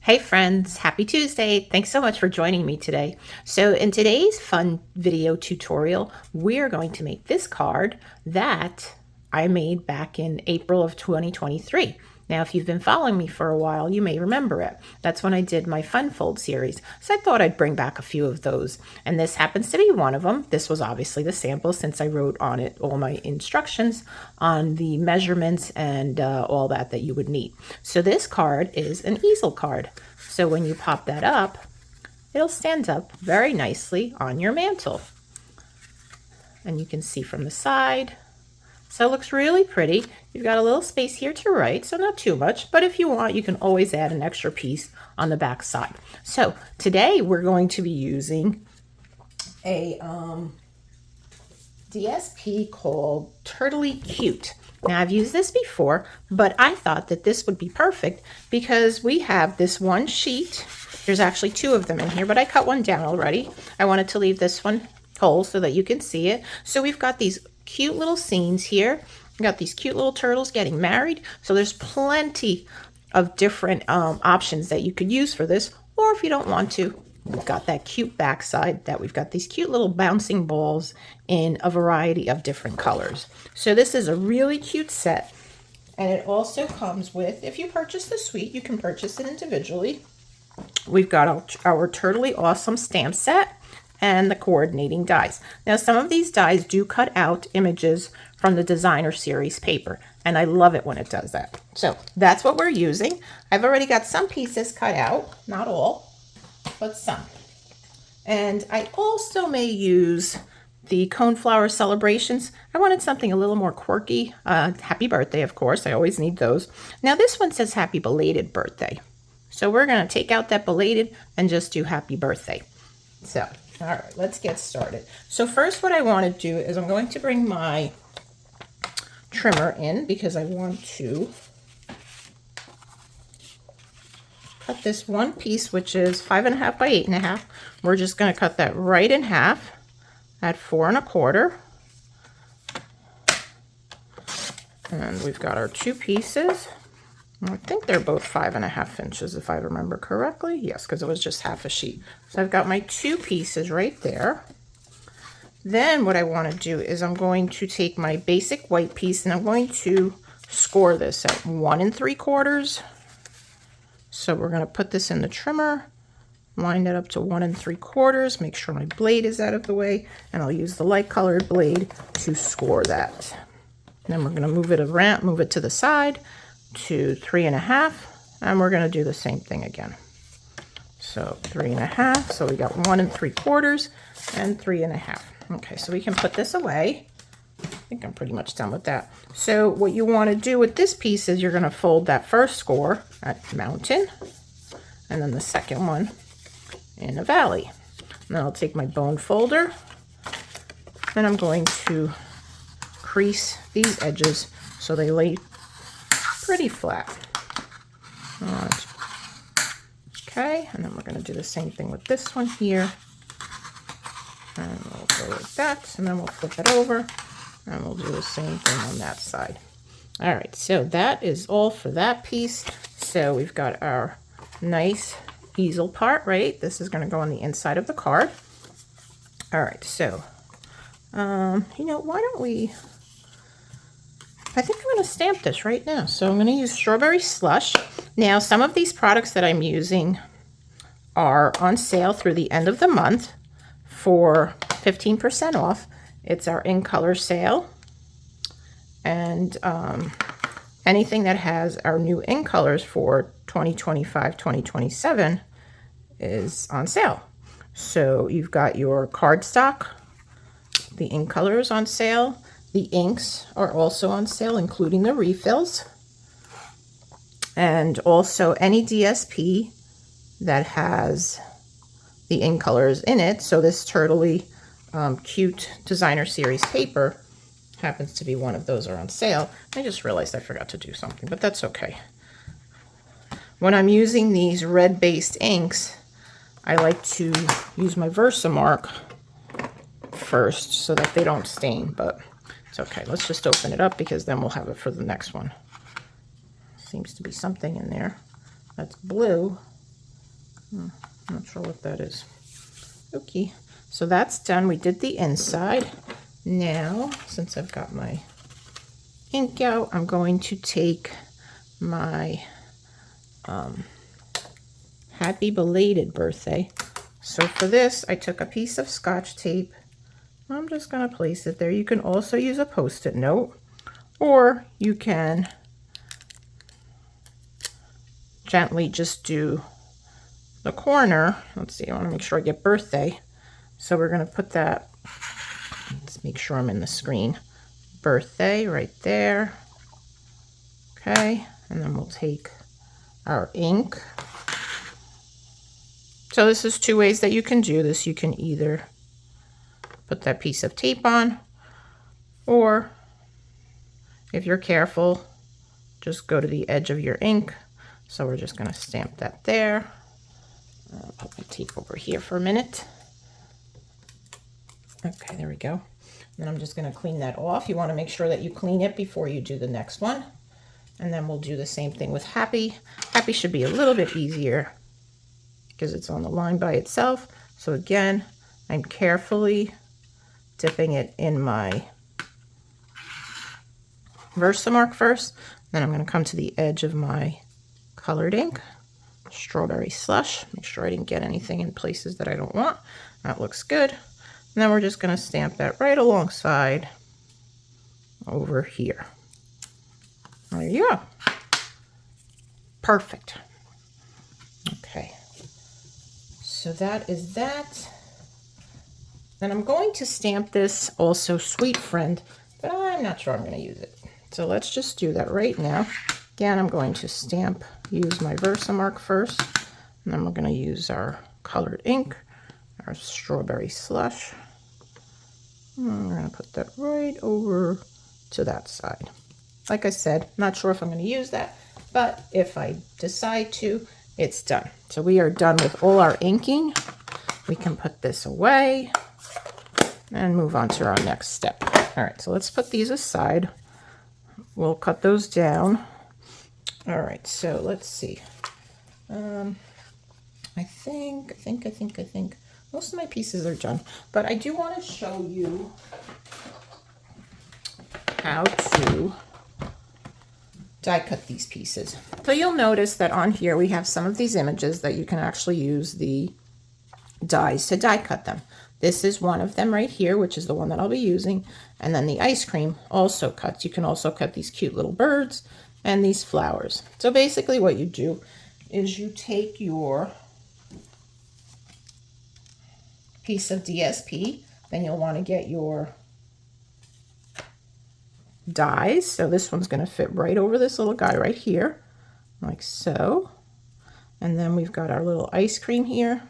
Hey friends, happy Tuesday. Thanks so much for joining me today. So in today's fun video tutorial, we're going to make this card that I made back in April of 2023. Now, if you've been following me for a while, you may remember it. That's when I did my Fun Fold series. So I thought I'd bring back a few of those. And this happens to be one of them. This was obviously the sample since I wrote on it all my instructions on the measurements and all that you would need. So this card is an easel card. So when you pop that up, it'll stand up very nicely on your mantle. And you can see from the side. So it looks really pretty. You've got a little space here to write, so not too much, but if you want, you can always add an extra piece on the back side. So today we're going to be using a DSP called Turtley Cute. Now I've used this before, but I thought that this would be perfect because we have this one sheet. There's actually two of them in here, but I cut one down already. I wanted to leave this one whole so that you can see it. So we've got these cute little scenes here. We've got these cute little turtles getting married. So there's plenty of different options that you could use for this, or if you don't want to, we've got that cute backside that we've got these cute little bouncing balls in a variety of different colors. So this is a really cute set. And it also comes with, if you purchase the suite, you can purchase it individually. We've got our Turtley Awesome stamp set and the coordinating dies. Now some of these dies do cut out images from the designer series paper, and I love it when it does that. So that's what we're using. I've already got some pieces cut out, not all, but some. And I also may use the Coneflower Celebrations. I wanted something a little more quirky. Happy birthday, of course. I always need those. Now this one says happy belated birthday. So we're going to take out that belated and just do happy birthday. So, all right, let's get started. So first what I want to do is I'm going to bring my trimmer in because I want to cut this one piece, which is 5.5 by 8.5. We're just going to cut that right in half at 4 1/4. And we've got our two pieces. I think they're both 5.5 inches if I remember correctly. Yes, because it was just half a sheet. So I've got my two pieces right there. Then what I want to do is I'm going to take my basic white piece and I'm going to score this at 1 3/4. So we're going to put this in the trimmer, line that up to 1 3/4, make sure my blade is out of the way, and I'll use the light colored blade to score that. Then we're going to move it around, move it to the side to 3.5, and we're going to do the same thing again. So 3.5, so we got 1 3/4 and 3.5. Okay, so we can put this away. I think I'm pretty much done with that. So what you want to do with this piece is you're going to fold that first score at mountain, and then the second one in a valley. And then I'll take my bone folder, and I'm going to crease these edges so they lay pretty flat. All right. Okay, and then we're going to do the same thing with this one here. And we'll go like that, and then we'll flip it over, and we'll do the same thing on that side. All right, so that is all for that piece. So we've got our nice easel part, right? This is going to go on the inside of the card. All right, so, you know, why don't we... I think I'm going to stamp this right now. So I'm going to use Strawberry Slush. Now, some of these products that I'm using are on sale through the end of the month for 15% off. It's our in color sale. And anything that has our new in colors for 2025, 2027 is on sale. So you've got your cardstock, the in colors on sale. The inks are also on sale, including the refills. And also any DSP that has the in colors in it. So this Turtley Cute Designer Series paper happens to be one of those are on sale. I just realized I forgot to do something, but that's okay. When I'm using these red-based inks, I like to use my Versamark first so that they don't stain, but it's okay. Let's just open it up because then we'll have it for the next one. seems to be something in there that's blue. I'm not sure what that is. Okay, so that's done. We did the inside. Now, since I've got my ink out, I'm going to take my happy belated birthday. So for this, I took a piece of Scotch tape. I'm just going to place it there. You can also use a Post-it note, or you can gently just do the corner. Let's see, I want to make sure I get birthday. So we're going to put that, let's make sure I'm in the screen. Birthday right there. Okay, and then we'll take our ink. So this is two ways that you can do this. You can either put that piece of tape on, or if you're careful, just go to the edge of your ink. So we're just going to stamp that there. I'll put my tape over here for a minute. Okay, there we go. And I'm just going to clean that off. You want to make sure that you clean it before you do the next one. And then we'll do the same thing with Happy. Happy should be a little bit easier because it's on the line by itself. So again, I'm carefully dipping it in my Versamark first. Then I'm going to come to the edge of my colored ink, Strawberry Slush. Make sure I didn't get anything in places that I don't want. That looks good. And then we're just going to stamp that right alongside over here. There you go. Perfect. Okay. So that is that. And I'm going to stamp this also Sweet Friend, but I'm not sure I'm going to use it. So let's just do that right now. Again, I'm going to use my Versamark first, and then we're going to use our colored ink, our Strawberry Slush. And we're going to put that right over to that side. Like I said, not sure if I'm going to use that, but if I decide to, it's done. So we are done with all our inking. We can put this away and move on to our next step. All right, so let's put these aside. We'll cut those down. All right, so let's see. I think most of my pieces are done, but I do want to show you how to die cut these pieces. So you'll notice that on here we have some of these images that you can actually use the dies to die cut them. This is one of them right here, which is the one that I'll be using. And then the ice cream also cuts. You can also cut these cute little birds and these flowers. So basically what you do is you take your piece of DSP, then you'll want to get your dies. So this one's going to fit right over this little guy right here, like so. And then we've got our little ice cream here. And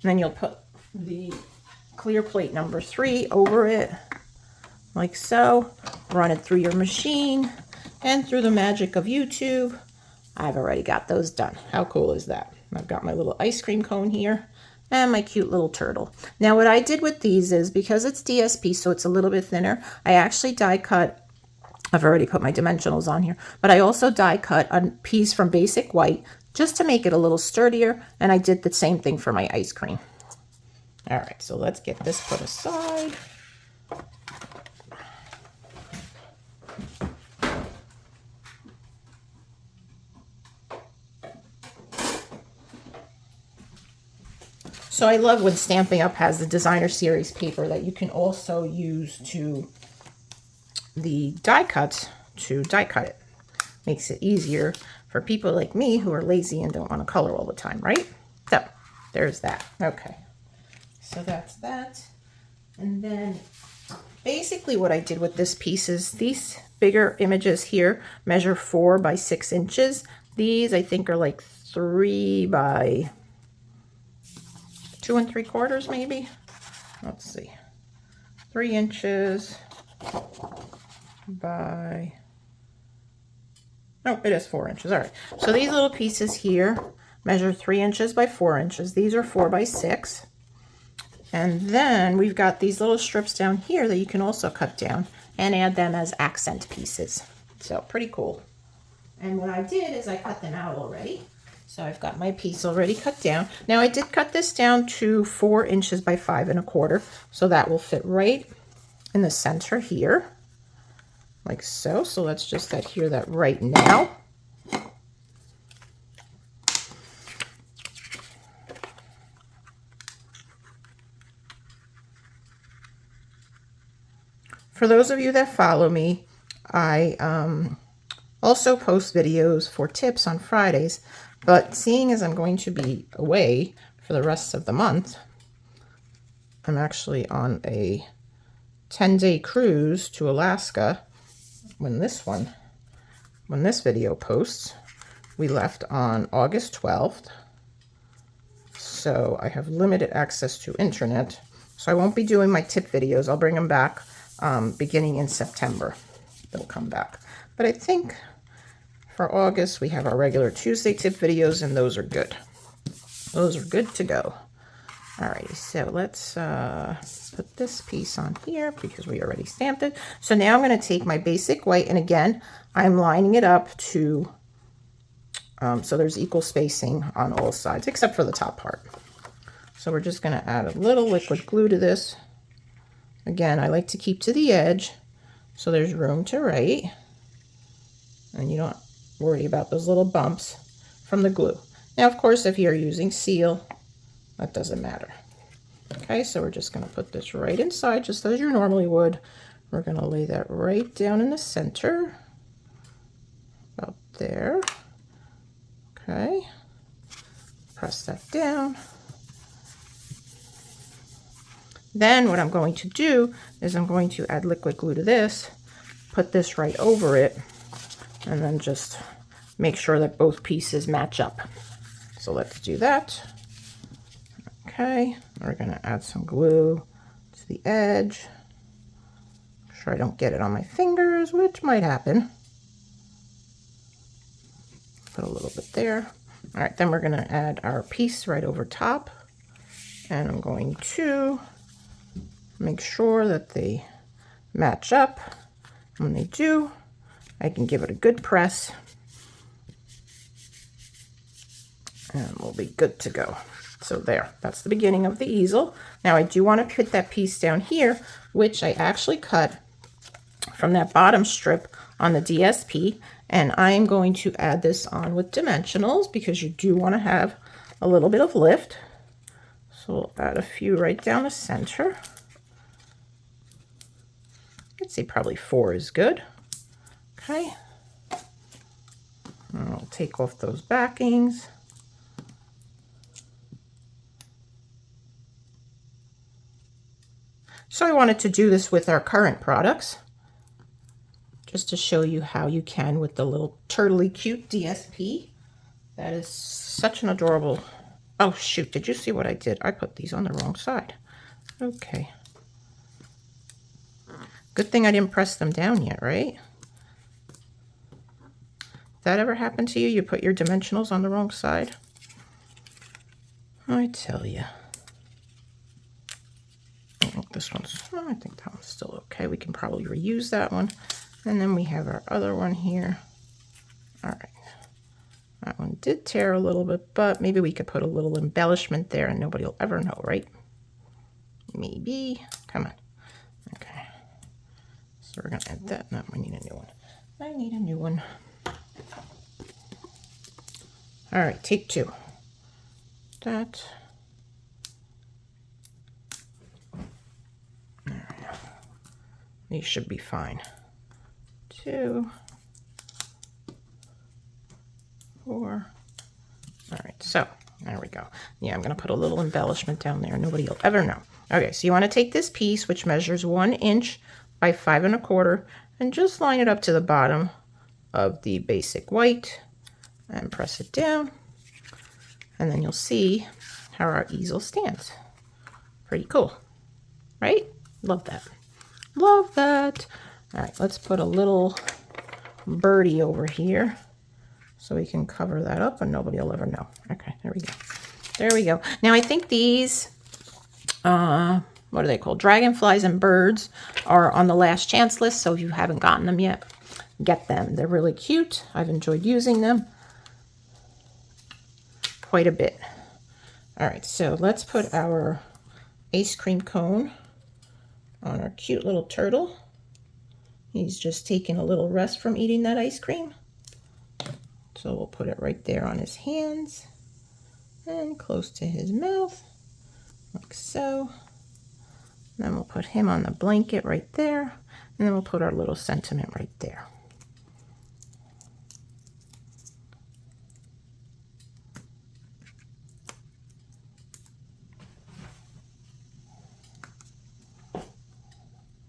then you'll put the clear plate number 3 over it, like so. Run it through your machine, and through the magic of YouTube, I've already got those done. How cool is that? I've got my little ice cream cone here and my cute little turtle. Now what I did with these is, because it's DSP, so it's a little bit thinner, I actually die cut, I've already put my dimensionals on here, but I also die cut a piece from Basic White just to make it a little sturdier, and I did the same thing for my ice cream. All right, so let's get this put aside. So I love when Stampin' Up! Has the designer series paper that you can also use to the die cuts to die cut it. Makes it easier for people like me who are lazy and don't want to color all the time, right? So there's that. Okay, so that's that. And then basically what I did with this piece is these bigger images here measure 4 by 6 inches. These I think are like 3 by 2 3/4 maybe. Let's see, 3 inches by, no, it is 4 inches. All right, so these little pieces here measure 3 inches by 4 inches. These are 4 by 6. And then we've got these little strips down here that you can also cut down and add them as accent pieces. So pretty cool. And what I did is I cut them out already. So I've got my piece already cut down. Now I did cut this down to 4 inches by 5 1/4. So that will fit right in the center here, like so. So let's just adhere that right now. For those of you that follow me, I also post videos for tips on Fridays, but seeing as I'm going to be away for the rest of the month, I'm actually on a 10-day cruise to Alaska when this video posts. We left on August 12th, so I have limited access to internet, so I won't be doing my tip videos. I'll bring them back beginning in September. They'll come back. But I think for August, we have our regular Tuesday tip videos, and those are good. Those are good to go. Alrighty, so let's put this piece on here because we already stamped it. So now I'm going to take my basic white, and again, I'm lining it up to, so there's equal spacing on all sides, except for the top part. So we're just going to add a little liquid glue to this. Again, I like to keep to the edge so there's room to write, and you don't worry about those little bumps from the glue. Now, of course, if you're using seal, that doesn't matter. Okay, so we're just going to put this right inside just as you normally would. We're going to lay that right down in the center, about there. Okay, press that down. Then what I'm going to do is I'm going to add liquid glue to this, put this right over it, and then just make sure that both pieces match up. So let's do that. Okay, we're going to add some glue to the edge. Make sure I don't get it on my fingers, which might happen. Put a little bit there. All right, then we're going to add our piece right over top. And I'm going to make sure that they match up. When they do, I can give it a good press. And we'll be good to go. So there, that's the beginning of the easel. Now I do want to put that piece down here, which I actually cut from that bottom strip on the DSP. And I'm going to add this on with dimensionals because you do want to have a little bit of lift. So we'll add a few right down the center. I'd say probably 4 is good. Okay. And I'll take off those backings. So I wanted to do this with our current products, just to show you how you can with the little turtly cute DSP. That is such an adorable... Oh shoot, did you see what I did? I put these on the wrong side. Okay. Good thing I didn't press them down yet, right? That ever happened to you? You put your dimensionals on the wrong side? I tell you. This one's, I think that one's still okay. We can probably reuse that one. And then we have our other one here. All right. That one did tear a little bit, but maybe we could put a little embellishment there and nobody will ever know, right? Maybe. Come on. Okay. So we're going to add that. No, I need a new one. I need a new one. All right, take 2. That. These should be fine. 2, 4. All right, so there we go. Yeah, I'm going to put a little embellishment down there. Nobody will ever know. Okay, so you want to take this piece, which measures 1 inch by 5 1/4, and just line it up to the bottom of the basic white and press it down. And then you'll see how our easel stands. Pretty cool, right? Love that. Love that. All right, let's put a little birdie over here so we can cover that up and nobody will ever know. Okay, there we go. There we go. Now I think these, what are they called? Dragonflies and birds are on the last chance list. So if you haven't gotten them yet, get them. They're really cute. I've enjoyed using them quite a bit. All right, so let's put our ice cream cone on our cute little turtle. He's just taking a little rest from eating that ice cream. So we'll put it right there on his hands and close to his mouth, like so. Then we'll put him on the blanket right there, and then we'll put our little sentiment right there.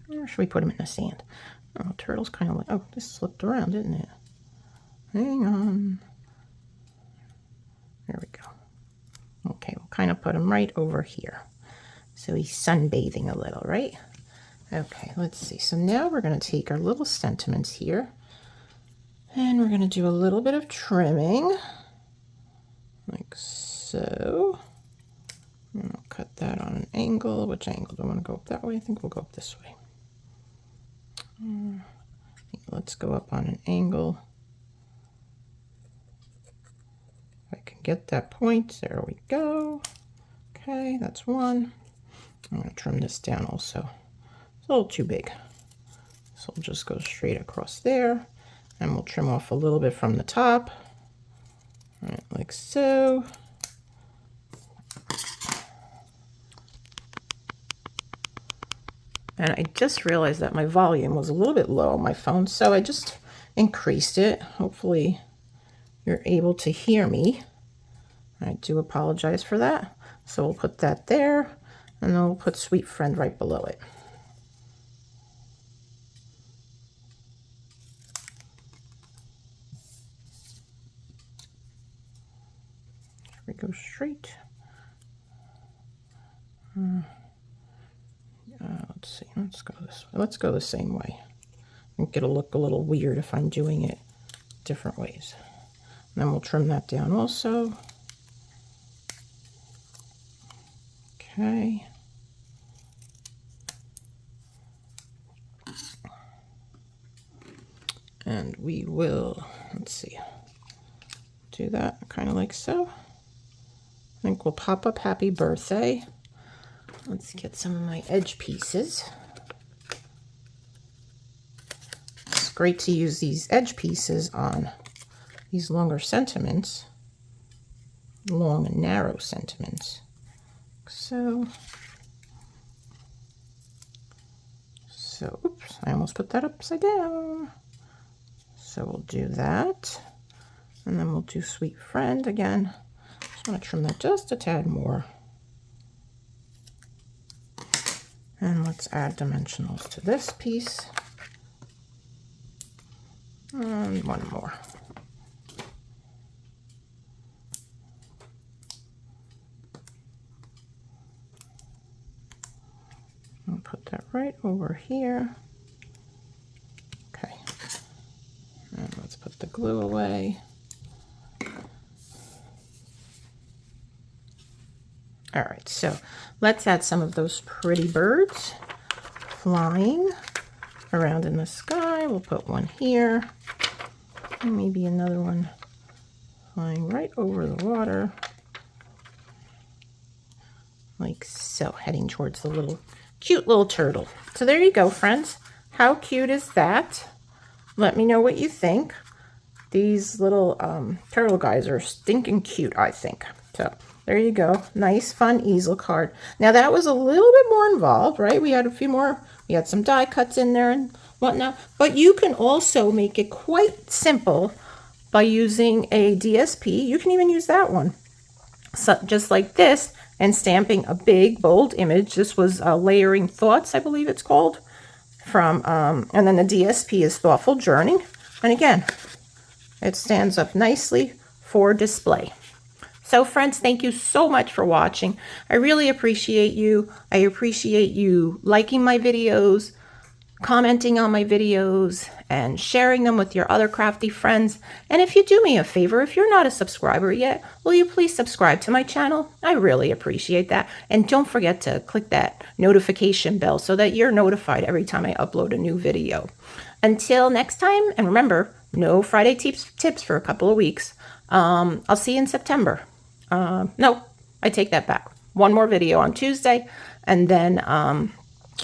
Or should we put him in the sand? Oh, turtle's kind of like, oh, this slipped around, didn't it? Hang on. There we go. Okay, we'll kind of put him right over here. So he's sunbathing a little, right? Okay, let's see. So now we're going to take our little sentiments here, and we're going to do a little bit of trimming, like so. And I'll cut that on an angle. Which angle do I want to go up? That way? I think we'll go up this way. Let's go up on an angle. If I can get that point, there we go. Okay, that's one. I'm going to trim this down also. It's a little too big. So we'll just go straight across there, and we'll trim off a little bit from the top. All right, like so. And I just realized that my volume was a little bit low on my phone, so I just increased it. Hopefully you're able to hear me. I do apologize for that. So we'll put that there, and then we'll put Sweet Friend right below it. Here we go straight. Let's see, let's go this way. Let's go the same way. I think it'll look a little weird if I'm doing it different ways. And then we'll trim that down also. Okay. And we will, let's see, do that kind of like so. I think we'll pop up Happy Birthday. Let's get some of my edge pieces. It's great to use these edge pieces on these longer sentiments, long and narrow sentiments. So, oops, I almost put that upside down. So we'll do that, and then we'll do Sweet Friend again. Just want to trim that just a tad more. And let's add dimensionals to this piece. And one more. I'll put that right over here. Okay. And let's put the glue away. All right, so let's add some of those pretty birds flying around in the sky. We'll put one here, and maybe another one flying right over the water, like so, heading towards the little cute little turtle. So there you go, friends. How cute is that? Let me know what you think. These little turtle guys are stinking cute, I think. So there you go. Nice, fun easel card. Now that was a little bit more involved, right? We had a few more, we had some die cuts in there and whatnot. But you can also make it quite simple by using a DSP. You can even use that one. So just like this, and stamping a big, bold image. This was Layering Thoughts, I believe it's called. From and then the DSP is Thoughtful Journey. And again, it stands up nicely for display. So friends, thank you so much for watching. I really appreciate you. I appreciate you liking my videos, commenting on my videos, and sharing them with your other crafty friends. And if you do me a favor, if you're not a subscriber yet, will you please subscribe to my channel? I really appreciate that. And don't forget to click that notification bell so that you're notified every time I upload a new video. Until next time, and remember, no Friday tips for a couple of weeks. I'll see you in September. No, I take that back. One more video on Tuesday, and then,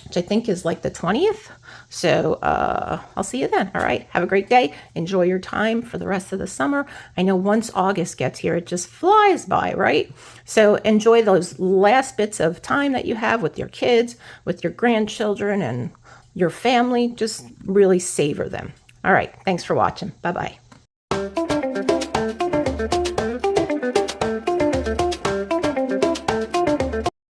which I think is like the 20th. So I'll see you then. All right. Have a great day. Enjoy your time for the rest of the summer. I know once August gets here, it just flies by, right? So enjoy those last bits of time that you have with your kids, with your grandchildren, and your family. Just really savor them. All right. Thanks for watching. Bye-bye.